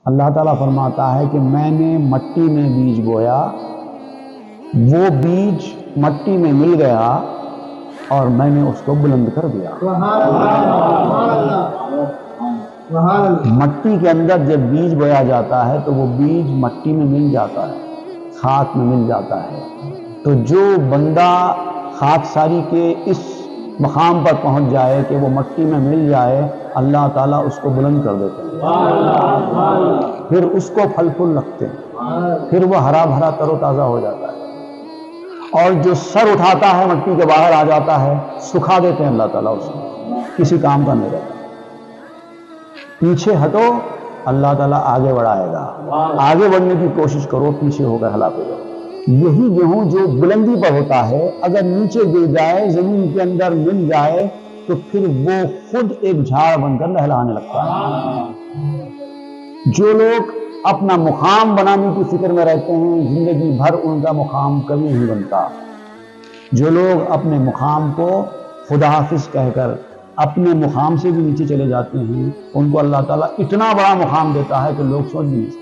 اللہ تعالیٰ فرماتا ہے کہ میں نے مٹی میں بیج بویا، وہ بیج مٹی میں مل گیا اور میں نے اس کو بلند کر دیا۔ مٹی کے اندر جب بیج بویا جاتا ہے تو وہ بیج مٹی میں مل جاتا ہے، خاک میں مل جاتا ہے۔ تو جو بندہ خاک ساری کے اس مقام پر پہنچ جائے کہ وہ مٹی میں مل جائے، اللہ تعالیٰ اس کو بلند کر دیتے ہیں، پھر اس کو پھل پھول لگتے ہیں، پھر وہ ہرا بھرا تر و تازہ ہو جاتا ہے۔ اور جو سر اٹھاتا ہے مٹی کے باہر آ جاتا ہے، سکھا دیتے ہیں اللہ تعالیٰ اس کو، کسی کام کا نہیں رہتا۔ پیچھے ہٹو، اللہ تعالیٰ آگے بڑھائے گا، آگے بڑھنے کی کوشش کرو، پیچھے ہو کر ہلاک ہو جاؤ۔ یہی گیہوں جو بلندی پر ہوتا ہے، اگر نیچے گر جائے، زمین کے اندر مل جائے، تو پھر وہ خود ایک جھاڑ بن کر لہلانے لگتا ہے۔ جو لوگ اپنا مقام بنانے کی فکر میں رہتے ہیں، زندگی بھر ان کا مقام کبھی نہیں بنتا۔ جو لوگ اپنے مقام کو خدا حافظ کہہ کر اپنے مقام سے بھی نیچے چلے جاتے ہیں، ان کو اللہ تعالیٰ اتنا بڑا مقام دیتا ہے کہ لوگ سوچ نہیں سکتے۔